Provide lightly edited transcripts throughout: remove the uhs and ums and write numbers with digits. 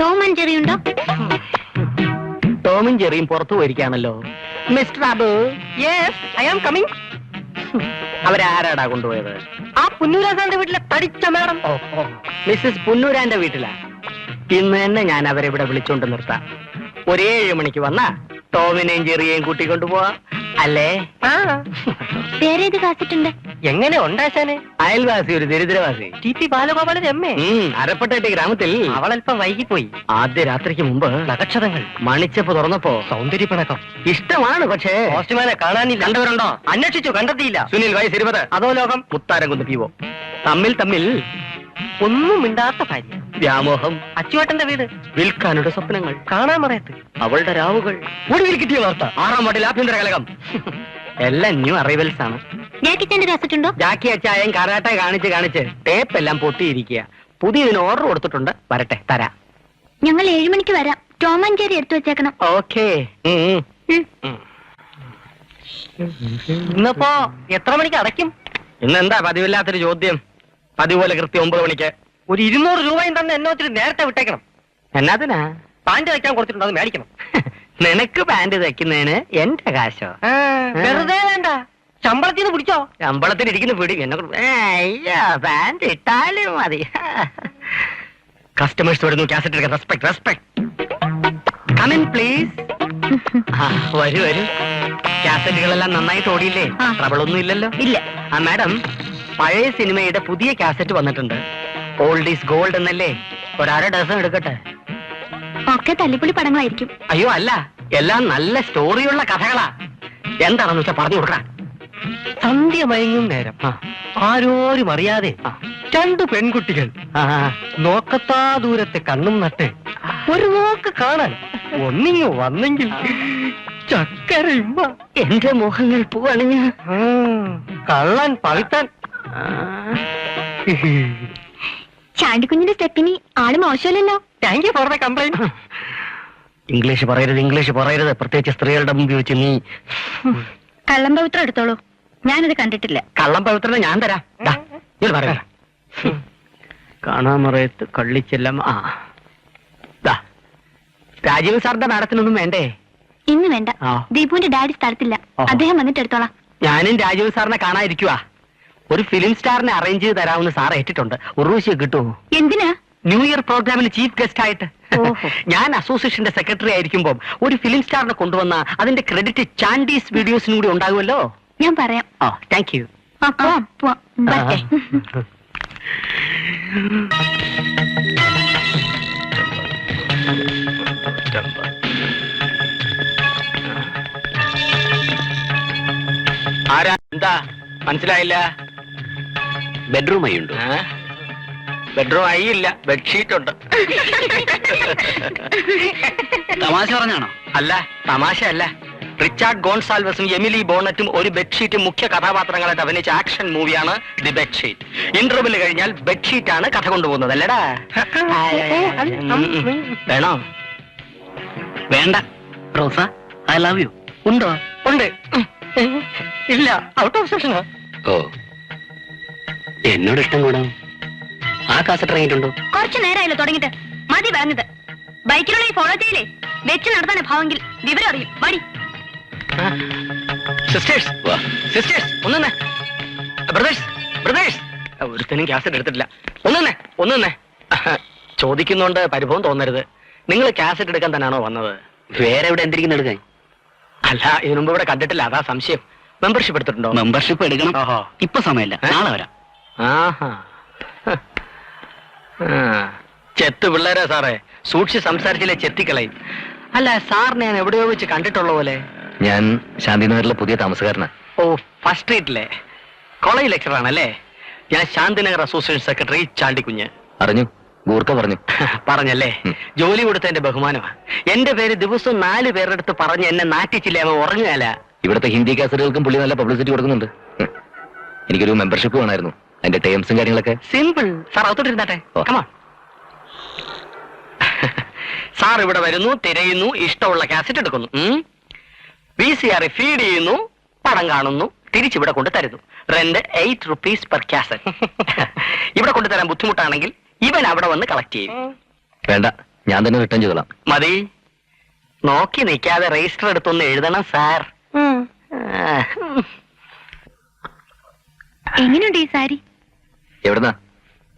Tom and Jerry ഉണ്ടോ? ടോമും ജെറിയും പുറത്തു പോയിരിക്കാണല്ലോ. Mister Abu. Yes, I am coming. അവരാരാടാ കൊണ്ടുപോയത്? ആ പുന്നൂരാസാന്റെ വീട്ടിലെ തടിച്ച മേഡം. മിസ്സസ് പുന്നൂരാന്റെ വീട്ടിലാ. ഇന്ന് തന്നെ ഞാൻ അവരെ ഇവിടെ വിളിച്ചോണ്ട് നിർത്താം. ഒരു 7 മണിക്ക് വന്നാ ടോമിനെയും ജെറിയെയും കൂട്ടിക്കൊണ്ടുപോവാ അല്ലേ? വേറെ ഏത് കാസറ്റുണ്ട്? എങ്ങനെ ഉണ്ടാശാനെ? അയൽവാസി ഒരു ദരിദ്രവാസി. ടി ബാലഗോപാലൻ എമ്മേ. അരപ്പട്ടേട്ടി ഗ്രാമത്തിൽ അവളല്പം വൈകിപ്പോയി. ആദ്യ രാത്രിക്ക് മുമ്പ് നക്ഷത്രങ്ങൾ മണിച്ചപ്പ് തുറന്നപ്പോ സൗന്ദര്യപ്പിണക്കം. ഇഷ്ടമാണ്. പക്ഷേ പോസ്റ്റ്മാനെ കാണാനില്ല. കണ്ടവരുണ്ടോ? അന്വേഷിച്ചു, കണ്ടെത്തിയില്ല. സുനിൽ വയസ്സ് 20. അതോ ലോകം? മുത്താരം കുന്ന് പീവോ. തമ്മിൽ ഒന്നും മിണ്ടാത്ത ഭാര്യ. വ്യാമോഹം. അച്ചുവേട്ടന്റെ വീട്. വിൽക്കാനുടെ സ്വപ്നങ്ങൾ. കാണാമറയത്ത് അവളുടെ രാവുകൾ. ഒടുവിൽ കിട്ടിയ വാർത്ത 6-ാം വാർഡിൽ ആഭ്യന്തര കലകം. എല്ലാം ന്യൂ അറൈവൽസ് ആണ്. ജാക്കിച്ചന്റെ കാസറ്റ് ഉണ്ടോ? ജാക്കി അച്ചായം കരാട്ട കാണിച്ച് ടേപ്പ് എല്ലാം പൊട്ടിയിരിക്കുക. പുതിയതിന് ഓർഡർ കൊടുത്തിട്ടുണ്ട്. വരട്ടെ, തരാം. ഞങ്ങൾ 7 മണിക്ക് വരാം. ടോം ആൻഡ് ജെറി എടുത്തു വെച്ചേക്കണം. ഓക്കേ. ഇന്നിപ്പോ എത്ര മണിക്ക് അടയ്ക്കും? ഇന്നെന്താ പതിവില്ലാത്തൊരു ചോദ്യം? പതിപോലെ കൃത്യം 9 മണിക്ക്. ഒരു 200 രൂപയും തന്നെ എന്നെ വെച്ചിട്ട് നേരത്തെ വിട്ടേക്കണം. എന്നാത്തിനാ? പാൻറ് വയ്ക്കാൻ കൊടുത്തിട്ടുണ്ട്, അത് മേടിക്കണം. നിനക്ക് പാന്റ് തയ്ക്കുന്നതിന് എന്റെ കാശോ? വെറുതെ വേണ്ട, ശമ്പളത്തിൽ നിന്ന് പിടിച്ചോ. ശമ്പളത്തിന് ഇരിക്കുന്ന പിടി എന്നെ പാന്റ് ഇട്ടാലും മതി. കസ്റ്റമേഴ്സ് വരുന്നു. കാസറ്റ് എടുക്കാൻ. റെസ്പെക്ട്. Come in please. വരൂ. കാസറ്റുകളെല്ലാം നന്നായിട്ട് ഓടിയില്ലേ? ട്രബിളൊന്നും ഇല്ലല്ലോ? ഇല്ല. മാഡം, പഴയ സിനിമയുടെ പുതിയ കാസറ്റ് വന്നിട്ടുണ്ട്. ഓൾഡ് ഈസ് ഗോൾഡ് എന്നല്ലേ? ഒരു 1/2 ഡസൻ എടുക്കട്ടെ? ഒക്കെ തല്ലിപ്പൊളി പടങ്ങളായിരിക്കും. അയ്യോ അല്ല, എല്ലാം നല്ല സ്റ്റോറിയുള്ള കഥകളാ. എന്താണെന്ന് വെച്ചാ പറഞ്ഞു കൊടുക്കാം. സന്ധ്യ മയങ്ങും നേരം ആരോരും അറിയാതെ 2 പെൺകുട്ടികൾ നോക്കത്താ ദൂരത്തെ കണ്ണും നട്ട് ഒരു നോക്ക് കാണാൻ ഒന്നിങ്ങ് വന്നെങ്കിൽ ചക്കരയുമ്പ. എന്റെ മോഹങ്ങൾ പൂവണിഞ്ഞ് കള്ളൻ പവിത്താൻ. ചാണ്ടിക്കുഞ്ഞിന്റെ സ്റ്റെപ്പിനി ആള് മോശമല്ലല്ലോ. Thank you for the complaint. English പറയരുത്. പ്രത്യേകിച്ച് സ്ത്രീകളുടെ മുമ്പിൽ വെച്ച് നീ. കള്ളം പവിത്രം എടുത്തോളൂ. ഞാനത് കണ്ടിട്ടില്ല. കള്ളം പവിത്രനെ ഞാൻ തരാം. പറയാ കാണാമറയത്ത് കള്ളിച്ചെല്ലാം. രാജീവ് സാറിന്റെ മാഡത്തിനൊന്നും വേണ്ടേ? ഇന്ന് വേണ്ട. ദീപുവിന്റെ ഡാഡി സ്ഥലത്തില്ല. അദ്ദേഹം വന്നിട്ട് എടുത്തോളാം. ഞാനും രാജീവ് സാറിനെ കാണാതിരിക്കുവാ. ഒരു ഫിലിം സ്റ്റാറിനെ അറേഞ്ച് ചെയ്ത് തരാമെന്ന് സാർ ഏറ്റിട്ടുണ്ട്. ഉറൂശി കിട്ടുമോ? എന്തിനാ? ന്യൂ ഇയർ പ്രോഗ്രാമിൽ ചീഫ് ഗസ്റ്റ് ആയിട്ട്. ഞാൻ അസോസിയേഷന്റെ സെക്രട്ടറി ആയിരിക്കുമ്പോൾ ഒരു ഫിലിം സ്റ്റാറിനെ കൊണ്ടുവന്ന അതിന്റെ ക്രെഡിറ്റ് ചാൻഡീസ് വീഡിയോസിനും കൂടി ഉണ്ടാകുമല്ലോ. ഞാൻ പറയാം. Thank you. ആരാ? എന്താ മനസ്സിലായില്ല? ബെഡ്റൂം ആയി ഉണ്ടോ? ബെഡ്റൂം ആയില്ല, ബെഡ്ഷീറ്റ് ഉണ്ട്. തമാശ പറഞ്ഞാണോ? അല്ല, തമാശയല്ല. റിച്ചാർഡ് ഗോൺസാൽവസും എമിലി ബോണറ്റും ഒരു ബെഡ്ഷീറ്റ് മുഖ്യ കഥാപാത്രങ്ങളായിട്ട് അഭിനയിച്ച ആക്ഷൻ മൂവിയാണ് ദി ബെഡ്ഷീറ്റ്. ഇന്റർവെൽ കഴിഞ്ഞാൽ ബെഡ്ഷീറ്റ് ആണ് കഥ കൊണ്ടുപോകുന്നത്. അല്ലടാ? വേണോ? വേണ്ട. റോസ, ഐ ലവ് യു. ഉണ്ടോ? ഉണ്ട്. ഇല്ല, ഔട്ട് ഓഫ് സെഷനാ. ഓ, എന്നോട് ഇഷ്ടം കൂടാ. ആ കാസറ്റ് ഇറങ്ങിയിട്ടുണ്ടോ? കുറച്ചു നേരമായല്ലോ തുടങ്ങിട്ട്. മതി പറഞ്ഞത്. ബൈക്കിലുള്ള ഫോളോ ചെയ്യില്ലേ? വെച്ച് നടത്താൻ ഭാവെങ്കിൽ വിവരം അറിയും. മടി. സിസ്റ്റേഴ്സ്, ഒന്നേ. ബ്രദേഴ്സ്, ഒരുത്തനും കാസറ്റ് എടുത്തിട്ടില്ല. ഒന്നേ. ചോദിക്കുന്നോണ്ട് പരിഭവം തോന്നരുത്. നിങ്ങൾ കാസറ്റ് എടുക്കാൻ തന്നെയാണോ വന്നത്? വേറെ എവിടെ എന്തിരിക്കുന്നു എടുക്കാൻ? അല്ല, ഇതിനു മുമ്പ് ഇവിടെ കണ്ടിട്ടില്ല, അതാ സംശയം. മെമ്പർഷിപ്പ് എടുത്തിട്ടുണ്ടോ? മെമ്പർഷിപ്പ് എടുക്കണം. ഇപ്പൊ സമയമില്ല, നാളെ വരാം. ചെത്ത് പിള്ളേരാ സാറേ, സൂക്ഷിച്ച് സംസാരിച്ചില്ലേ ചെത്തിക്കളയും. അല്ല, സാറിനെ ഞാൻ എവിടെയോ വെച്ച് കണ്ടിട്ടുള്ള പോലെ. ഞാൻ ശാന്തിനഗറിലെ പുതിയ താമസക്കാരനാ. ഓ, ഫസ്റ്റ് സ്ട്രീറ്റിലെ കോളേജ് ലെക്ചർ ആണല്ലേ? ഞാൻ ശാന്തിനഗർ അസോസിയേഷൻ സെക്രട്ടറി ചാണ്ടിക്കുഞ്ഞ്. അറിഞ്ഞു, ഗൂർക്ക പറഞ്ഞു. പറഞ്ഞല്ലേ? ജോലി കൊടുത്തതിന്റെ ബഹുമാനമാണ്. എന്റെ പേര് ദിവസവും 4 പേരുടെ അടുത്ത് പറഞ്ഞ് എന്നെ നാട്ടിച്ചില്ലേ, അവൻ ഉറങ്ങുകയല്ല. ഇവിടുത്തെ ഹിന്ദി കാസറ്റുകൾക്കും പുള്ളി നല്ല പബ്ലിസിറ്റി കൊടുക്കുന്നുണ്ട്. എനിക്കൊരു മെമ്പർഷിപ്പ് വേണമായിരുന്നു. അതിന്റെ ടേംസും കാര്യങ്ങളൊക്കെ. സിമ്പിൾ. സാർ അകത്തോട്ടിരുന്നാട്ടെ. സാർ ഇവിടെ വരുന്നു, തിരയുന്നു, ഇഷ്ടമുള്ള കാസറ്റ് എടുക്കുന്നു, VCR ഫീഡ് ചെയ്യുന്നു, പടം കാണുന്നു, തിരിച്ചിവിടെ കൊണ്ട് തരുന്നു. Rent 8 rupees per cassette. ഇവിടെ കൊണ്ടുതരാൻ ബുദ്ധിമുട്ടാണെങ്കിൽ ഇവൻ അവിടെ വന്ന് കളക്ട് ചെയ്യും. വേണ്ട, ഞാൻ തന്നെ റിട്ടേൺ ചെയ്തോളാം. മതി. നോക്കി നിൽക്കാതെ രജിസ്റ്റർ എടുത്തൊന്ന് എഴുതണം സാർ. എങ്ങനെയുണ്ട് ഈ സാരി? എവിടുന്നാ?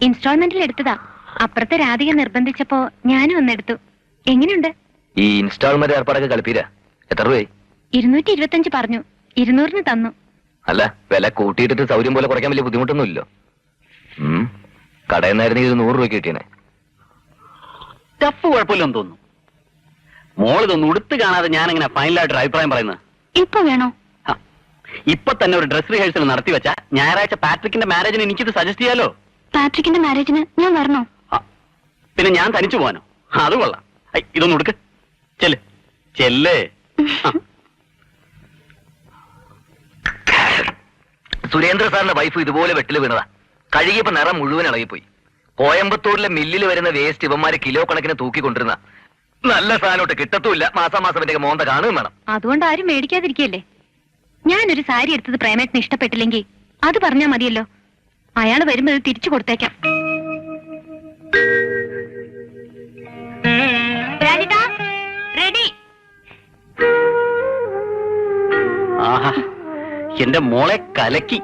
ഇൻസ്റ്റാൾമെന്റിൽ എടുത്തതാ. അപ്പുറത്തെ രാധിക നിർബന്ധിച്ചപ്പോ ഞാനും ഒന്നെടുത്തു. എങ്ങനെയുണ്ട്? ഈ ഇൻസ്റ്റാൾമെന്റ് ഏർപ്പാടൊക്കെ കളിപ്പീരാ. എത്ര രൂപയായി? 225 പറഞ്ഞു. 200 തന്നു. അല്ല, വില കൂട്ടിയിട്ടിട്ട് സൗകര്യം പോലെ കുറയ്ക്കാൻ വലിയ ബുദ്ധിമുട്ടൊന്നും ഇല്ലോ. കടയിൽ നിന്നായിരുന്നെങ്കിൽ 100 രൂപയ്ക്ക് കിട്ടിയനെ. ടഫ് കുഴപ്പമില്ലെന്ന് തോന്നുന്നു. മോളിതൊന്നും ഉടുത്ത് കാണാതെ ഞാൻ എങ്ങനെ ഫൈനലായിട്ടൊരു അഭിപ്രായം പറയുന്നത്? ഇപ്പൊ വേണോ? ഇപ്പൊ തന്നെ ഒരു ഡ്രസ് റിഹേഴ്സൽ നടത്തി വെച്ചാ ഞായറാഴ്ച പാട്രിക്കിന്റെ മാരേജിന് എനിക്കിത് സജസ്റ്റ് ചെയ്യാലോ. പാട്രിക്കിന്റെ മാരേജിന് ഞാൻ വരണോ? പിന്നെ ഞാൻ തനിച്ചു പോവാനോ? അത് കൊള്ളാം. ഇതൊന്നും ഉടുക്ക്. ചെല്ല് ചെല്ല്. സുരേന്ദ്ര സാറിന്റെ വൈഫ് ഇതുപോലെ വെട്ടില് വീണതാ. കഴുകിയപ്പോ നിറം മുഴുവൻ ഇളകിപ്പോയി. കോയമ്പത്തൂരിലെ മില്ലിൽ വരുന്ന വേസ്റ്റ് ഇവന്മാര് കിലോ കണക്കിന് തൂക്കിക്കൊണ്ടിരുന്ന. നല്ല സാധനോട്ട് കിട്ടത്തുമില്ല. മാസം എന്റെ മോന്ത കാണുകയും വേണം. അതുകൊണ്ട് ആരും മേടിക്കാതിരിക്കല്ലേ. ഞാനൊരു സാരി എടുത്തത് പ്രേമേട്ടന് ഇഷ്ടപ്പെട്ടില്ലെങ്കിൽ അത് പറഞ്ഞാ മതിയല്ലോ. അയാള് വരുമ്പോ ഇത് തിരിച്ചു കൊടുത്തേക്കാം. റെഡി. ആഹാ, എന്റെ മോളെ കലക്കി.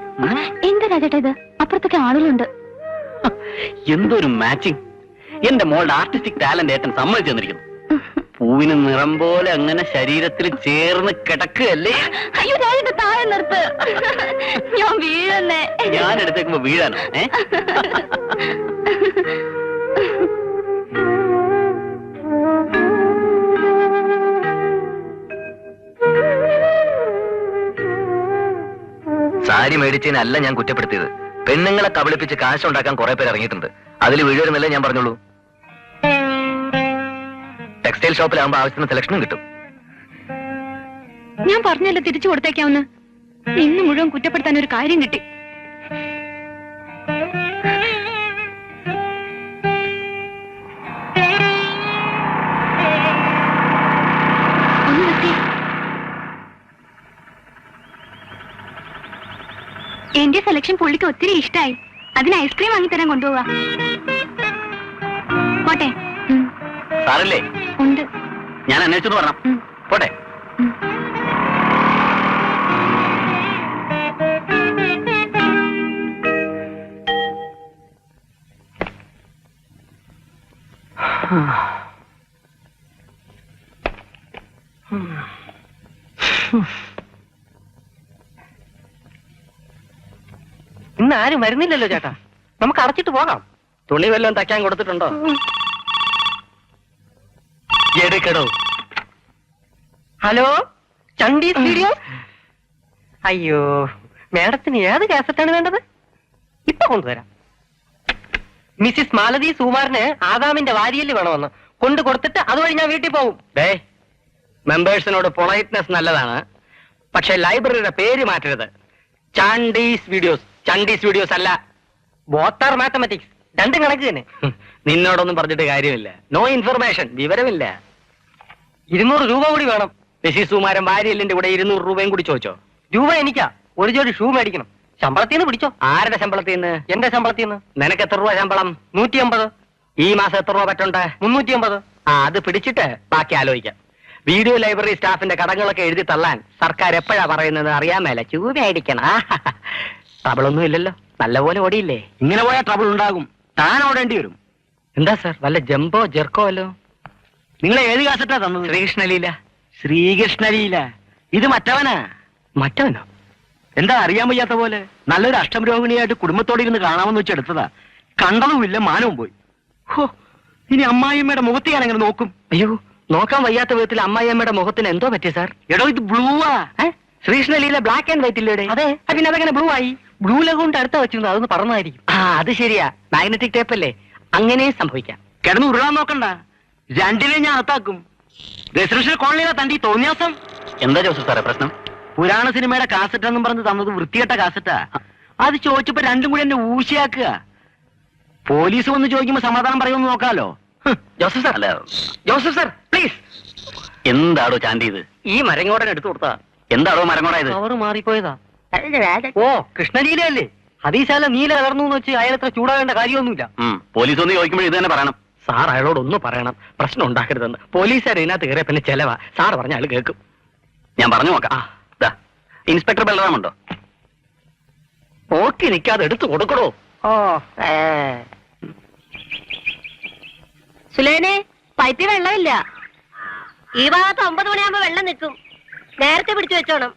എന്താ രാജേട്ടാ ഇത്? അപ്പുറത്തൊക്കെ ആളുകളുണ്ട്. എന്തൊരു മാച്ചിങ്. എന്റെ മോളുടെ ആർട്ടിസ്റ്റിക് ടാലന്റ് ഏട്ടൻ സമ്മതിച്ചു തന്നിരിക്കുന്നു. പൂവിന് നിറം പോലെ അങ്ങനെ ശരീരത്തിൽ ചേർന്ന് കിടക്കുകയല്ലേ. അയ്യോ രാജേട്ടാ, താഴെ നിർത്ത്. ഞാൻ വീഴന്നേ. ഞാൻ എടുത്തേക്കുമ്പോ വീഴാനോ? സാരി മേടിച്ചതിനല്ല ഞാൻ കുറ്റപ്പെടുത്തിയത്. പെണ്ണുങ്ങളെ കബളിപ്പിച്ച് കാശുണ്ടാക്കാൻ കുറെ പേര് ഇറങ്ങിയിട്ടുണ്ട്. അതിൽ വീഴുവരുന്നല്ലേ ഞാൻ പറഞ്ഞോളൂ. ടെക്സ്റ്റൈൽ ഷോപ്പിലാകുമ്പോ ആവശ്യത്തിന് സെലക്ഷനും കിട്ടും. ഞാൻ പറഞ്ഞല്ലോ തിരിച്ചു കൊടുത്തേക്കാവുന്ന. ഇന്ന് മുഴുവൻ കുറ്റപ്പെടുത്താൻ ഒരു കാര്യം കിട്ടി. ഒന്ന് നിർത്തി. എന്റെ സെലക്ഷൻ പുള്ളിക്ക് ഒത്തിരി ഇഷ്ടായി. അതിന് ഐസ്ക്രീം വാങ്ങിത്തരാൻ കൊണ്ടുപോവാ. പോട്ടെ. സാറല്ലേ? ഉണ്ട്. ഞാൻ അന്വേഷിച്ചു പറഞ്ഞു. പോട്ടെ. ഇന്ന് ആരും വരുന്നില്ലല്ലോ ചേട്ടാ. നമുക്ക് അടച്ചിട്ട് പോകാം. തുണി വല്ലതും തയ്ക്കാൻ കൊടുത്തിട്ടുണ്ടോ? എടുക്കടോ. Hello, Chandi studio. അയ്യോ, മേഡത്തിന് ഏത് കാസറ്റാണ് വേണ്ടത്? ഇപ്പൊ കൊണ്ടുവരാം. മിസ്സിസ് മാലതി സുകുമാരന് ആദാമിന്റെ വാരിയല് വേണമെന്ന് കൊണ്ട് കൊടുത്തിട്ട് അതുവഴി ഞാൻ വീട്ടിൽ പോകും. മെമ്പേഴ്സിനോട് പൊളൈറ്റ്നെസ് നല്ലതാണ്, പക്ഷെ ലൈബ്രറിയുടെ പേര് മാറ്റരുത്. ചാണ്ടീസ് വീഡിയോസ്. ചണ്ഡീസ് വീഡിയോസ് അല്ല. ബോത്താർ മാത്തമാറ്റിക്സ് രണ്ടും കണക്ക് തന്നെ. നിന്നോടൊന്നും പറഞ്ഞിട്ട് കാര്യമില്ല. No information. വിവരമില്ല. 200 രൂപ കൂടി വേണം. മിസ്സിസ് സുകുമാരൻ വാരിയലിന്റെ കൂടെ 200 രൂപയും കൂടി ചോദിച്ചോ? രൂപ എനിക്കാ. ഒരു ജോഡി ഷൂ മേടിക്കണം. ശമ്പളത്തിൽ നിന്ന് പിടിച്ചോ. ആരുടെ ശമ്പളത്തിൽ നിന്ന്? എന്റെ ശമ്പളത്തിൽ നിന്ന്. നിനക്ക് എത്ര രൂപ ശമ്പളം? 150. ഈ മാസം എത്ര രൂപ പറ്റുണ്ട്? 350. അത് പിടിച്ചിട്ട് ബാക്കി ആലോചിക്കാം. വീഡിയോ ലൈബ്രറി സ്റ്റാഫിന്റെ കടങ്ങളൊക്കെ എഴുതി തള്ളാൻ സർക്കാർ എപ്പോഴാ പറയുന്നത് അറിയാൻ മേല. ചൂടായിരിക്കണം. ട്രബിളൊന്നും ഇല്ലല്ലോ. നല്ലപോലെ ഓടിയില്ലേ? ഇങ്ങനെ പോയാൽ ട്രബിൾ ഉണ്ടാകും. താൻ ഓടേണ്ടി വരും. എന്താ സാർ, വല്ല ജമ്പോ ജെർക്കോ അല്ലോ? നിങ്ങളെ ഏത് കാസറ്റാ തന്നത്? ശ്രീകൃഷ്ണലീല. ശ്രീകൃഷ്ണലീല. ഇത് മറ്റവനാ. മറ്റവനോ? എന്താ അറിയാൻ വയ്യാത്ത പോലെ? നല്ലൊരു അഷ്ടമരോഹിണിയായിട്ട് കുടുംബത്തോടെ ഇരുന്ന് കാണാമെന്ന് വെച്ച് എടുത്തതാ. കണ്ടതുമില്ല, മാനവും പോയി. ഹോ, ഇനി അമ്മായിയമ്മയുടെ മുഖത്ത് ഞാൻ എങ്ങനെ നോക്കും? അയ്യോ, നോക്കാൻ വയ്യാത്ത വിധത്തിൽ അമ്മായിയമ്മയുടെ മുഖത്തിന് എന്തോ പറ്റി സാർ? എടോ, ഇത് ബ്ലൂവാ. ശ്രീകൃഷ്ണലീല ബ്ലാക്ക് ആൻഡ് വൈറ്റ് ഇല്ലേ? അതെ. പിന്നെ അതെങ്ങനെ ബ്ലൂ ആയി? ബ്ലൂ ലഗോണ്ട് അടുത്ത വെച്ചിരുന്നു. അതൊന്ന് പറഞ്ഞായിരിക്കും. അത് ശരിയാ. മാഗ്നറ്റിക് ടേപ്പ് അല്ലേ? അങ്ങനെ സംഭവിക്കാം. കിടന്ന് ഉരുളാൻ നോക്കണ്ട. രണ്ടിനെ ഞാൻ അകത്താക്കും. റെസിഡൻഷ്യൽ കോളനിയിലെ തന്റെ ഈ തോന്നിയാസം. എന്താ ജോസഫ് സാറേ പ്രശ്നം? പുരാണ സിനിമയുടെ കാസറ്റ് എന്നും പറഞ്ഞ് തന്നത് വൃത്തികെട്ട കാസറ്റാ. അത് ചോദിച്ചപ്പോ രണ്ടും കൂടി എന്നെ ഊശിയാക്കുക. പോലീസ് വന്ന് ചോദിക്കുമ്പോ സമാധാനം പറയുമെന്ന് നോക്കാലോ. ജോസഫ് സാർ, അല്ല ജോസഫ് സാർ പ്ലീസ്. എന്താടോ ചാണ്ടി ഇത്? ഈ മരങ്ങോടൻ എടുത്തു കൊടുത്താ. എന്താടോ മരങ്ങോടായത്? അവർ മാറിപ്പോയതാ. ഓ, കൃഷ്ണലീലയല്ലേ? അതീശാല നീല കലർന്നു എന്ന് വെച്ച് അയാൾ എത്ര ചൂടാകേണ്ട കാര്യമൊന്നുമില്ല. പോലീസ് ഒന്ന് ചോദിക്കുമ്പോൾ ഇത് തന്നെ പറയണം. സാർ അയാളോട് ഒന്ന് പറയണം, പ്രശ്നം ഉണ്ടാക്കരുതെന്ന്. പോലീസുകാർ ഇതിനകത്ത് കയറിയ പിന്നെ ചെലവാ. സാർ പറഞ്ഞ അയാൾ കേൾക്കും. ഞാൻ പറഞ്ഞു നോക്കാം. ദാ, ഇൻസ്പെക്ടർ ബലറാമുണ്ടോ? നോക്കി നിൽക്കാതെ എടുത്തു കൊടുക്കണോ? ഓ സുലേനെ, പൈപ്പിൽ വെള്ളമില്ല. ഈ ഭാഗത്ത് 9 മണിയാകുമ്പോ വെള്ളം നിൽക്കും. നേരത്തെ പിടിച്ചു വെച്ചോണം.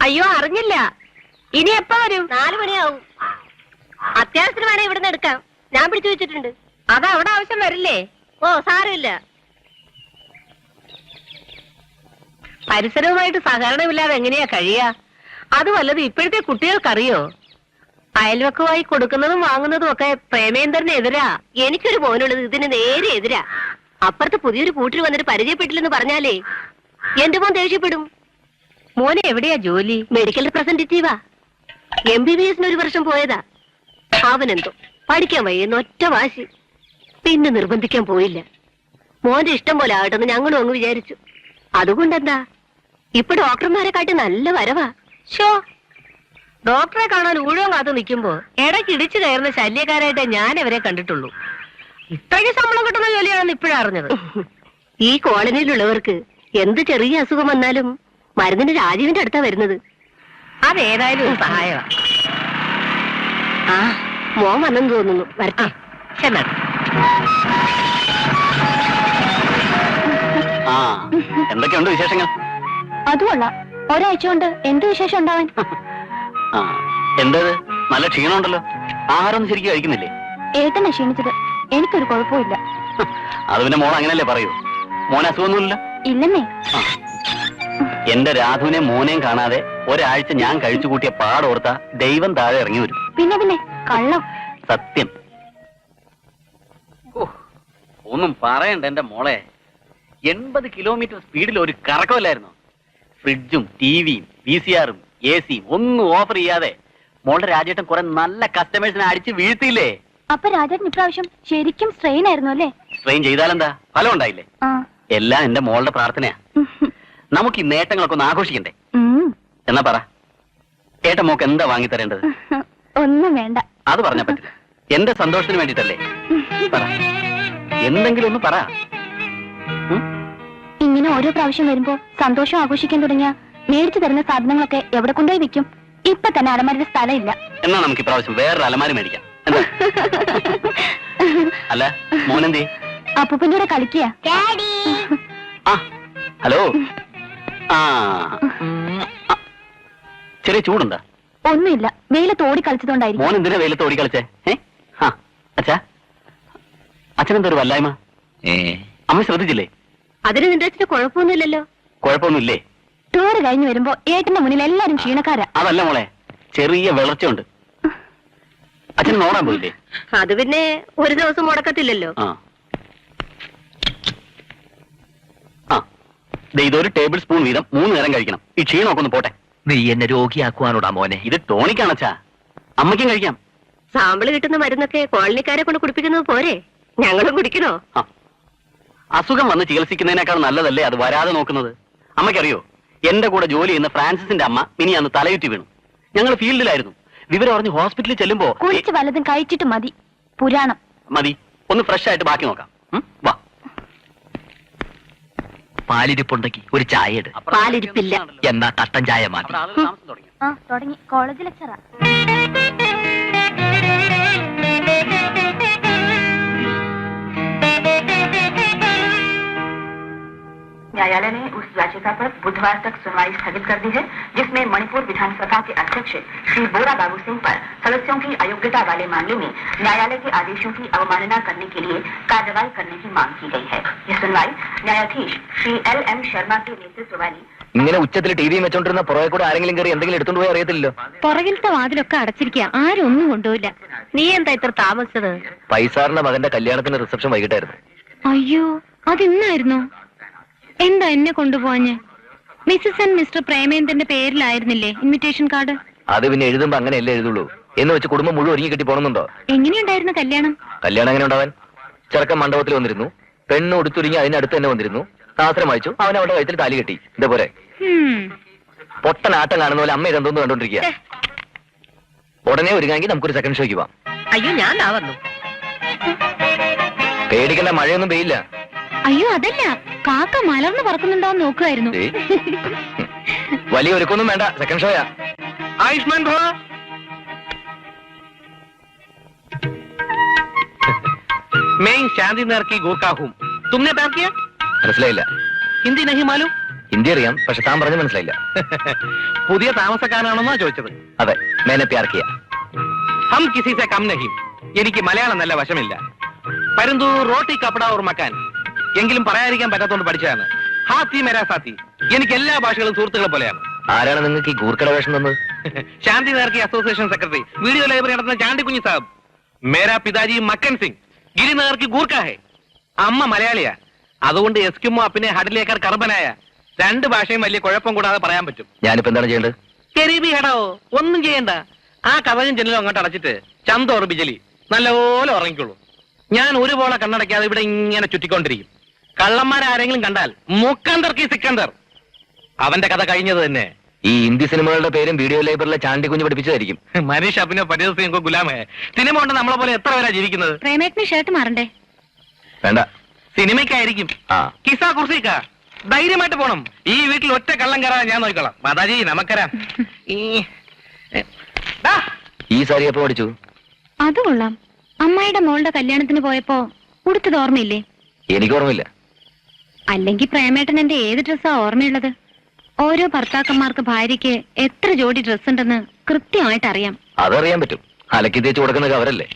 അയ്യോ, അറിഞ്ഞില്ല. ഇനി എപ്പോ വരും? 4 മണിയാവും. അത്യാവശ്യത്തിന് വേണേ ഇവിടുന്ന് എടുക്കാം. ഞാൻ പിടിച്ചു വെച്ചിട്ടുണ്ട്. അത് അവിടെ ആവശ്യം വരില്ലേ? ഓ, സാരമില്ല. പരിസരവുമായിട്ട് സഹകരണമില്ലാതെ എങ്ങനെയാ കഴിയാ? അത് വല്ലത് ഇപ്പോഴത്തെ കുട്ടികൾക്കറിയോ? അയൽവക്കമായി കൊടുക്കുന്നതും വാങ്ങുന്നതും ഒക്കെ പ്രേമേന്ദ്രന് എതിരാ. എനിക്കൊരു മോനുള്ളത് ഇതിന് നേരെ എതിരാ. അപ്പുറത്ത് പുതിയൊരു കൂട്ടിൽ വന്നിട്ട് പരിചയപ്പെട്ടില്ലെന്ന് പറഞ്ഞാലേ എന്റെ മോൻ ദേഷ്യപ്പെടും. മോനെ എവിടെയാ ജോലി? മെഡിക്കൽ റെപ്രസെന്റേറ്റീവാ. MBBS 1 വർഷം പോയതാ. അവനെന്തോ പഠിക്കാൻ വയ്യെന്ന് ഒറ്റ വാശി. പിന്നെ നിർബന്ധിക്കാൻ പോയില്ല. മോന്റെ ഇഷ്ടം പോലെ ആകട്ടെന്ന് ഞങ്ങളും അങ്ങ് വിചാരിച്ചു. അതുകൊണ്ടെന്താ, ഇപ്പൊ ഡോക്ടർമാരെ കാട്ടി നല്ല വരവാ. ഷോ, ഡോക്ടറെ കാണാൻ ഊഴം കാത്തു നിൽക്കുമ്പോ ഇടയ്ക്ക് ഇടിച്ചു കയറുന്ന ശല്യക്കാരായിട്ടേ ഞാൻ ഇവരെ കണ്ടിട്ടുള്ളൂ. ഇത്രയ്ക്ക് ശമ്പളം കിട്ടുന്ന ജോലിയാണെന്ന് ഇപ്പോഴാ അറിഞ്ഞത്. ഈ കോളനിയിലുള്ളവർക്ക് എന്ത് ചെറിയ അസുഖം വന്നാലും മരുന്നിന് രാജീവിന്റെ അടുത്താ വരുന്നത്. അതേതായാലും ഒരു സഹായമാ. ആ, മോൻ വന്നെന്ന് തോന്നുന്നു. വരട്ടെ. ചെന്നാ ആ, എന്തൊക്കെയുണ്ട് വിശേഷങ്ങൾ? അതുകൊള്ള ഒരാഴ്ച കൊണ്ട് എന്ത് വിശേഷം ഉണ്ടാവാൻ? ആ, എന്തത് നല്ല ക്ഷീണമുണ്ടല്ലോ. ആഹാരമൊന്നും ശരിക്കും കഴിക്കുന്നില്ലേ? ഏട്ടനെ ക്ഷീണിച്ചത്. എനിക്കൊരു കുഴപ്പമില്ല. അത് പിന്നെ മോൾ അങ്ങനല്ലേ പറയൂ. മോനെ അസുഖമൊന്നുമില്ല? ഇല്ലെന്നേ. ആ, എന്റെ രാധുവിനെ മോനെയും കാണാതെ ഒരാഴ്ച ഞാൻ കഴിച്ചു കൂട്ടിയ പാടോർത്ത ദൈവം താഴെ ഇറങ്ങി വരും. പിന്നെ കള്ളം. സത്യം. ഒന്നും പറയണ്ട എന്റെ മോളെ. 80 കിലോമീറ്റർ സ്പീഡിൽ ഒരു കറക്കമല്ലായിരുന്നു. ഫ്രിഡ്ജും ടിവിയും VCRും AC-യും ഒന്നും ഓഫർ ചെയ്യാതെ മോളുടെ രാജേട്ടൻ കുറെ നല്ല കസ്റ്റമേഴ്സിനെ അടിച്ച് വീഴ്ത്തിയില്ലേ? അപ്പൊ രാജേട്ടൻ ഇപ്രാവശ്യം ശരിക്കും സ്ട്രെയിൻ ആയിരുന്നു അല്ലേ? സ്ട്രെയിൻ ചെയ്താലെന്താ, ഫലം ഉണ്ടായില്ലേ? എല്ലാം എന്റെ മോളുടെ പ്രാർത്ഥനയാ. നമുക്ക് ഈ നേട്ടങ്ങളൊക്കെ ഒന്ന് ആഘോഷിക്കണ്ടേ? എന്നാ പറ, ഏട്ട മോക്ക് എന്താ വാങ്ങിത്തരേണ്ടത്? ഒന്നും വേണ്ട. അത് പറഞ്ഞാ പറ്റില്ല. എന്റെ സന്തോഷത്തിന് വേണ്ടിട്ടല്ലേ? പറ, എന്തെങ്കിലും ഒന്ന് പറ. ഇങ്ങനെ ഓരോ പ്രാവശ്യം വരുമ്പോ സന്തോഷം ആഘോഷിക്കാൻ തുടങ്ങിയ മേടിച്ചു തരുന്ന സാധനങ്ങളൊക്കെ എവിടെ കൊണ്ടുപോയി വെക്കും? ഇപ്പൊ തന്നെ അലമാരിയുടെ സ്ഥലം ഇല്ല. എന്നാ നമുക്ക് ഇപ്രാവശ്യം വേറൊരു അലമാരി മേടിക്കാം. എന്താ? അല്ല, മോനെന്തേ? അപ്പൂപ്പന്റെ കൂടെ കളിക്കുക. ആ, ഹലോ. ആ, ചെറിയ ചൂടുണ്ടാ? ഒന്നുമില്ല, വെയിലത്ത് ഓടി കളിച്ചതുകൊണ്ടായിരിക്കും. മോൻ എന്തിനാ വെയിലത്ത് ഓടി കളിച്ചേ? അച്ഛാ, അച്ഛനെന്തൊരു വല്ലായ്മ? അമ്മ ശ്രദ്ധിച്ചില്ലേ? അതിന് നിന്റെ അച്ഛന് കുഴപ്പമൊന്നുമില്ലല്ലോ. കുഴപ്പമൊന്നുമില്ലേ? ടൂറ് കഴിഞ്ഞു വരുമ്പോ ഏട്ടന്റെ മുന്നിൽ എല്ലാരും ക്ഷീണക്കാരാ. അതല്ല മോളെ, ചെറിയ വിളർച്ചയുണ്ട്. അച്ഛൻ നോടാൻ പോയില്ലേ? അത് പിന്നെ ഒരു ദിവസം മുടക്കത്തില്ലല്ലോ. ആ, ഇതൊരു ടേബിൾ സ്പൂൺ വീതം 3 നേരം കഴിക്കണം. ഈ ക്ഷീണമൊക്കെ ഒന്ന് പോട്ടെ. നീ എന്നെ രോഗിയാക്കുവാനോടാ മോനെ. ഇത് ടോണിക്കാണച്ചാ, അമ്മയ്ക്കും കഴിക്കാം. സാമ്പിള് കിട്ടുന്ന മരുന്നൊക്കെ കോളനിക്കാരെ കൊണ്ട് കുടിപ്പിക്കുന്നത് പോരെ? ഞങ്ങളും കുടിക്കണോ? അസുഖം വന്ന് ചികിത്സിക്കുന്നതിനേക്കാൾ നല്ലതല്ലേ അത് വരാതെ നോക്കുന്നത്? അമ്മയ്ക്കറിയോ, എന്റെ കൂടെ ജോലി ചെയ്യുന്ന ഫ്രാൻസിന്റെ അമ്മ മിനിയാന്ന് തലയുറ്റി വീണു. ഞങ്ങൾ ഫീൽഡിലായിരുന്നു. വിവരം അറിഞ്ഞ് ഹോസ്പിറ്റലിൽ ചെല്ലുമ്പോ കുളിച്ച് വല്ലതും കഴിച്ചിട്ട് മതി പുരാണം. മതി, ഒന്ന് ഫ്രഷ് ആയിട്ട് ബാക്കി നോക്കാം. വാ. പാലിരിപ്പുണ്ടെങ്കിൽ ഒരു ചായ ഇട്. പാലിരിപ്പില്ല. എന്നാ കട്ടൻ ചായ മതി. തുടങ്ങി കോളേജ് ലെക്ചറാ. न्यायालय ने उस याचिका पर बुधवार तक सुनवाई स्थगित कर दी है जिसमें मणिपुर विधानसभा के अध्यक्ष श्री बोरा बाबू सिंह पर सदस्यों की अयोग्यता वाले मामले में न्यायालय के आदेशों की अवमानना करने के लिए कार्रवाई करने की मांग की गई है। यह सुनवाई न्यायाधीश श्री LM शर्मा के नेतृत्व वाली ഇങ്ങനെ ഉച്ചത്തിൽ ടിവിയും വെച്ചോണ്ടിരുന്ന പുറകെ കൂടെ ആരെങ്കിലും കയറി എന്തെങ്കിലും എടുത്തോണ്ട് പോയി അറിയത്തില്ലല്ലോ. പുറകിലത്തെ വാതിലൊക്കെ അടച്ചിരിക്കുക, ആരും ഒന്നും കൊണ്ടുപോയില്ല. നീ എന്താ ഇത്ര താമസിച്ചത്? പൈസാറിന്റെ മകന്റെ കല്യാണത്തിന് റിസപ്ഷൻ വൈകിട്ടായിരുന്നു. അയ്യോ, അതിന്നായിരുന്നു. എന്താ എന്നെ കൊണ്ടുപോവാഞ്ഞ്? മിസ്സസ് ആൻഡ് മിസ്റ്റർ പ്രേമേന്ദ്രന്റെ പേരിലായിരുന്നില്ലേ ഇൻവിറ്റേഷൻ കാർഡ്? അത് പിന്നെ എഴുതുമ്പോ അങ്ങനെയല്ലേ എഴുതുള്ളൂ. എന്ന് വെച്ച് കുടുംബം മുഴുവൻ ഒരുങ്ങി കെട്ടി പോകണമെന്നുണ്ടോ? എങ്ങനെയുണ്ടായിരുന്നു കല്യാണം? കല്യാണം എങ്ങനെ ഉണ്ടാവാൻ? ചെറുക്കൻ മണ്ഡപത്തിൽ വന്നിരുന്നു, പെണ്ണ് ഉടുത്തുരിഞ്ഞ് അതിനടുത്ത് തന്നെ വന്നിരുന്നു, ശാസ്ത്രം വായിച്ചു, അവൻ അവരുടെ വയറ്റിൽ താലി കെട്ടി. ഇതേപോലെ പൊട്ടനാട്ടം കാണുന്ന പോലെ അമ്മ ഇതെന്തോന്ന് കണ്ടോണ്ടിരിക്കുക. ഉടനെ ഒരുങ്ങാമെങ്കിൽ നമുക്കൊരു സെക്കൻഡ് ഷോയ്ക്ക് പോവാം. അയ്യോ, ഞാൻ വന്നു. പേടിക്കണ്ട, മഴയൊന്നും പെയ്യില്ല. അയ്യോ അതല്ല, കാക്ക മലർന്ന് പറക്കുന്നുണ്ടോ എന്ന് നോക്കുമായിരുന്നു. ഏയ്. വലിയ ഒരുക്കൊന്നും വേണ്ട, സെക്കൻഡ് ഷോയാ. आयुष्मान भव। मैं शांति नगर की गोरखा हूँ। तुमने प्यार किया? മനസ്സിലായില്ല. हिंदी नहीं मालूम? ഹിന്ദി അറിയാം, പക്ഷെ താൻ പറഞ്ഞു മനസ്സിലായില്ല. പുതിയ താമസക്കാരനാണെന്നാ ചോദിച്ചത്. അതെ, മേനെ പ്യാർ കിയ. ഹം കിസി സെ കം നഹീം. എനിക്ക് മലയാളം നല്ല വശമില്ല. പരന്തു റോട്ടി കപ്പട ഓർ മക്കാൻ എങ്കിലും പറയാതിരിക്കാൻ പറ്റാത്തോണ്ട് പഠിച്ചതാണ്. ഹാത്തി മേരാ സാത്തി. എനിക്ക് എല്ലാ ഭാഷകളും സുഹൃത്തുക്കളെ പോലെയാണ്. ആരാണ് നിങ്ങൾക്ക് ഈ ഗൂർക്കട വേഷം തന്നത്? Shanti Nagar association secretary, video library നടത്തുന്ന ചാണ്ടി കുഞ്ഞി സാബ്. മേരാ പിതാജി മക്കൻ സിംഗ്, ഗിരിനഗർ की ഗൂർഖ ഹെ. അമ്മ മലയാളിയാ, അതുകൊണ്ട് എസ്കിമോ അപ്പിനെ ഹഡിലേക്കാർ കർബനായ. രണ്ട് ഭാഷയും വലിയ കുഴപ്പം കൂടാതെ പറയാൻ പറ്റും. ഞാനിപ്പോ എന്താണ് ചെയ്യേണ്ടത്? കരീബി ഹടോ, ഒന്നും ചെയ്യണ്ട. ആ കഥയും ജനലും അങ്ങോട്ട് അടച്ചിട്ട് ചന്തോർ ബിജലി നല്ലപോലെ ഉറങ്ങിക്കോളൂ. ഞാൻ ഒരുപോലെ കണ്ണടയ്ക്കാതെ ഇവിടെ ഇങ്ങനെ ചുറ്റിക്കൊണ്ടിരിക്കും. കള്ളന്മാരാരെങ്കിലും കണ്ടാൽ മുക്കന്തർ കി സിക്കന്തർ. അവന്റെ കഥ കഴിഞ്ഞത് തന്നെ. ഈ ഹിന്ദി സിനിമകളുടെ പേരും വീഡിയോ ലൈബ്രറിയിലെ ചാണ്ടി കുഞ്ഞ് പഠിപ്പിച്ചതായിരിക്കും. മനീഷ് അപ്പിനെ പരിസ്ഥിതി ഗുലാമേ. സിനിമ കൊണ്ട് നമ്മളെ പോലെ എത്ര പേരാ ജീവിക്കുന്നത്? പ്രേമേട്ടിന് ഷർട്ട് മാറണ്ടേ? വേണ്ട. സിനിമയ്ക്കായിരിക്കും. ആ, കിസാ കുർസിക്ക ധൈര്യമായിട്ട് പോണം. ഈ വീട്ടിൽ ഒറ്റ കള്ളം കയറാൻ ഞാൻ നോക്കിക്കോളാം. മാതാജി നമുക്കരാം. ഈ സാരി എപ്പോ പഠിച്ചു? അത് കൊള്ളാം. അമ്മായിയുടെ മോളുടെ കല്യാണത്തിന് പോയപ്പോ ഉടുത്തത് ഓർമ്മയില്ലേ? എനിക്ക് ഓർമ്മയില്ല. അല്ലെങ്കിൽ പ്രേമേട്ടൻ എന്റെ ഏത് ഡ്രസ്സാ ഓർമ്മയുള്ളത്? ഓരോ ഭർത്താക്കന്മാർക്ക് ഭാര്യയ്ക്ക് എത്ര ജോഡി ഡ്രസ് ഉണ്ടെന്ന് കൃത്യമായിട്ട് അറിയാം. അതറിയാൻ പറ്റും. അലക്കി തേച്ച് കൊടുക്കുന്നത് അവരല്ലേ.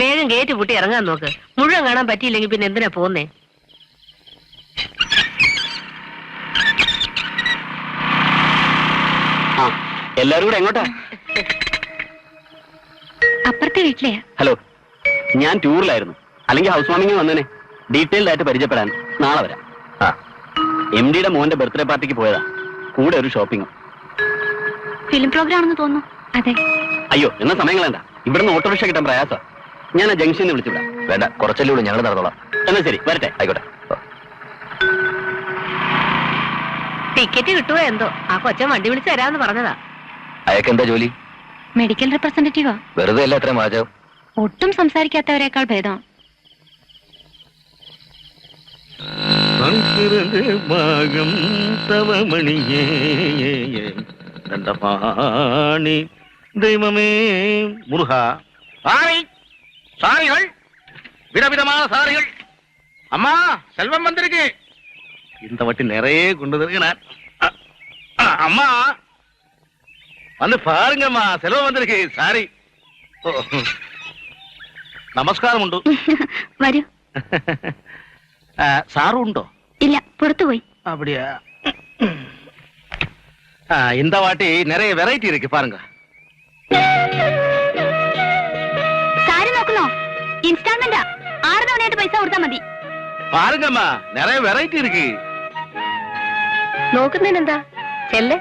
വേഗം ഗേറ്റ് പൂട്ടി ഇറങ്ങാൻ നോക്ക്. മുഴുവൻ കാണാൻ പറ്റിയില്ലെങ്കിൽ പിന്നെ എന്തിനാ പോന്നേ? എല്ലാരും കൂടെ എങ്ങോട്ടാ? അപ്പുറത്തെ വീട്ടിലെയാ. ഹലോ, ഞാൻ ടൂറിലായിരുന്നു. അല്ലെങ്കിൽ ഹൗസ് വാമിംഗ് വന്നേനെ. ഡീറ്റെയിൽഡ് ആയിട്ട് പരിചയപ്പെടാൻ നാളെ വരാം. ആ, എം ഡിയുടെ മോന്റെ ബർത്ത്ഡേ പാർട്ടിക്ക് പോയതാ. കൂടെ ഒരു ഷോപ്പിംഗും. ഫിലിം പ്രോഗ്രാം ആണെന്ന് തോന്നുന്നു. അതെ. അയ്യോ, എന്നാ സമയം കളയണ്ട. ഇവിടുന്ന് ഓട്ടോറിക്ഷ കിട്ടാൻ പ്രയാസം. ഞാൻ ആ ജംഗ്ഷനിൽ വിളിച്ചുവിടാം. വേണ്ട, കുറച്ചല്ലേ ഉള്ളൂ, ഞങ്ങൾ നടന്നോളാം. എന്നാ ശരി, വരട്ടെ. ആയിക്കോട്ടെ. ടിക്കറ്റ് കിട്ടുമോ എന്തോ? ആ കൊച്ചൻ വണ്ടി വിളിച്ച് തരാമെന്ന് പറഞ്ഞതാ. അയാൾക്ക് എന്താ ജോലി? മെഡിക്കൽ റെപ്രസെന്റേറ്റീവാ. വെറുതെ അല്ല അത്രയും വാചകം. ഒട്ടും സംസാരിക്കാത്തവരെക്കാൾ ഭേദം. ദൈവമേ മുരുക. சாரிகள் விதவிதமான சாரிகள். அம்மா, செல்வம் வந்திருக்கு. இந்த வட்டி நிறைய கொண்டு வந்திருக்கிறேன். அம்மா வந்து பாருங்கம்மா, செல்வம் வந்திருக்கு. சாரி. നമസ്കാരം ഉണ്ട്. വരൂ. സാറും ഉണ്ടോ? ഇല്ല, പുറത്തുപോയി. அப்படியா? இந்த வாட்டி நிறைய வெரைட்டி இருக்கு பாருங்க. സാരി നോക്കുന്നോ? ഇൻസ്റ്റാൾമെന്റാ. 6 തവണയായിട്ട് പൈസ കൊടുത്താൽ മതി. பாருங்கம்மா, நிறைய வெரைட்டி இருக்கு. നോക്കുന്നതിനെന്താ? ചെല്ലേ.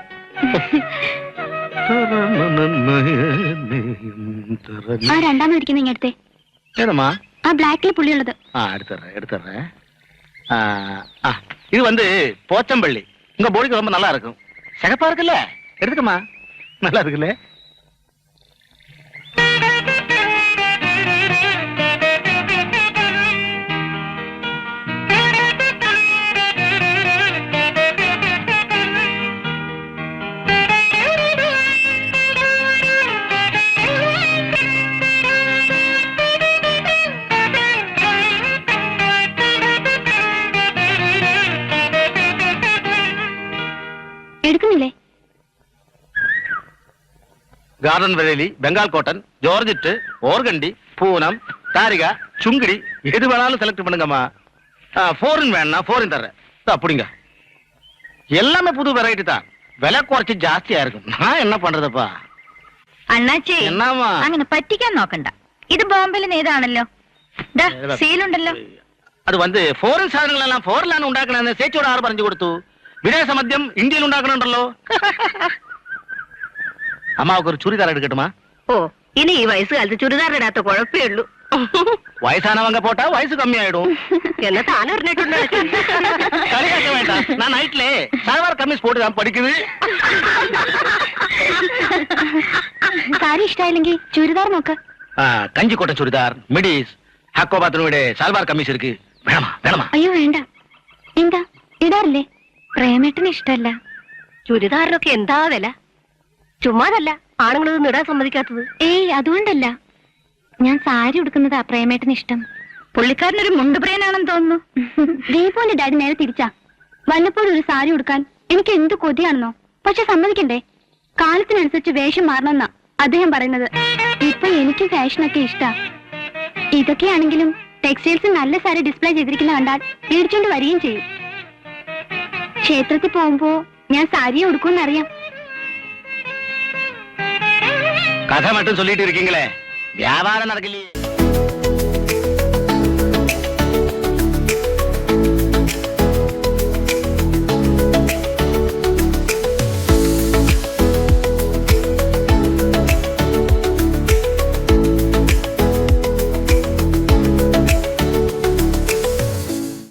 ആ രണ്ടാമത് ഇരിക്കുന്ന ഇങ്ങടുത്തെ. ஏதம்மா? ആ ബ്ലാക്കിൽ പുള്ളിയുള്ളത്. எடுத்துறேன். இது வந்து போச்சம்பள்ளி. உங்க போடிக்கு ரொம்ப நல்லா இருக்கும். சிகப்பா இருக்குல்ல? எடுத்துக்கம்மா. நல்லா இருக்குல்ல? എടുക്കുന്നില്ലേ? Garden Vareli, Bengal cotton, georgette, organdy, Poonam, Tarika, Chungidi எது வேணாலும் செலக்ட் பண்ணுங்கம்மா. ஃபாரின் வேணா ஃபாரின் தர்றேன். அப்படிங்க. எல்லாமே புது வெரைட்டி தான். விலை குறைச்சு ஜாஸ்தியா இருக்கும். நான் என்ன பண்றதுப்பா? അണ്ണാച്ചേ, എന്നാമാ? അങ്ങനെ പറ്റിക്കാൻ നോക്കണ്ട. ഇത് ബോംബെയിലെ നേതാണല്ലോ. സീലുണ്ടല്ലോ. അത് வந்து ഫോറിൻ സാധനങ്ങളെല്ലാം ഫോറിലാണ് ഉണ്ടാക്കണമെന്ന് ചേച്ചിയോട് ആറ് പറഞ്ഞു കൊടുത്തു. വിദേശ മദ്യം ഇന്ത്യയിൽ ഉണ്ടാക്കണുണ്ടല്ലോ. അമ്മാവർക്ക് ഒരു ചുരിദാർ എടുക്കട്ടുമാ? ഓ, ഇനി ഈ വയസ്സുകാലത്ത് ചുരിദാറിടാത്ത കുഴപ്പമേ ഉള്ളൂ. വയസ്സാനവങ്ക പോട്ടാ വയസ്സ് കമ്മിയായിടും. എന്നാ താൻ അറിഞ്ഞിട്ടുണ്ടോ? കളിയാക്ക വേണ്ട. ഞാൻ നൈറ്റിലെ സൽവാർ കമ്മീസ് പോട്ട് ഞാൻ പഠിക്കുന്നത്. സാരി ഇഷ്ടായില്ലെങ്കിൽ ചുരിദാർ നോക്ക്. കഞ്ചിക്കോട്ട ചുരിദാർ, മിഡീസ്, ഹക്കോ ബാത്റൂമിയുടെ സാൽവാർ കമ്മീസ് ഇருக்கு വേണമാ വേണമാ അയ്യോ വേണ്ട. എന്താ ഇടാറില്ലേ? പ്രേമേട്ടന് ഇഷ്ടല്ല. ചുരിദാറിനൊക്കെ എന്താ വില? ചുമ്മാതല്ല ആണുങ്ങളൊന്നും ഇടാൻ സമ്മതിക്കാത്തത്. ഏയ് അതുകൊണ്ടല്ല, ഞാൻ സാരി ഉടുക്കുന്നതാ പ്രേമേട്ടന് ഇഷ്ടം. പുള്ളിക്കാരനൊരു മുണ്ടുപ്രിയനാണെന്ന് തോന്നുന്നു. ദീപോന്റെ ഡാഡി നേരെ തിരിച്ചാ. വല്ലപ്പോഴും ഒരു സാരി ഉടുക്കാൻ എനിക്ക് എന്ത് കൊതിയാണെന്നോ. പക്ഷെ സമ്മതിക്കണ്ടേ, കാലത്തിനനുസരിച്ച് വേഷം മാറണമെന്നാ അദ്ദേഹം പറയുന്നത്. ഇപ്പൊ എനിക്ക് ഫാഷനൊക്കെ ഇഷ്ടാ. ഇതൊക്കെയാണെങ്കിലും ടെക്സ്റ്റൈൽസ് നല്ല സാരി ഡിസ്പ്ലേ ചെയ്തിരിക്കുന്ന കണ്ടാൽ മേടിച്ചോണ്ട് വരികയും ചെയ്യും. ക്ഷേത്രത്തിൽ പോകുമ്പോ ഞാൻ സാരിയെ ഉടുക്കുമെന്നറിയാം. കഥ മറ്റും ചൊല്ലിട്ട് ഇരിക്കീங்களே വ്യാപാരം നടക്കില്ലേ?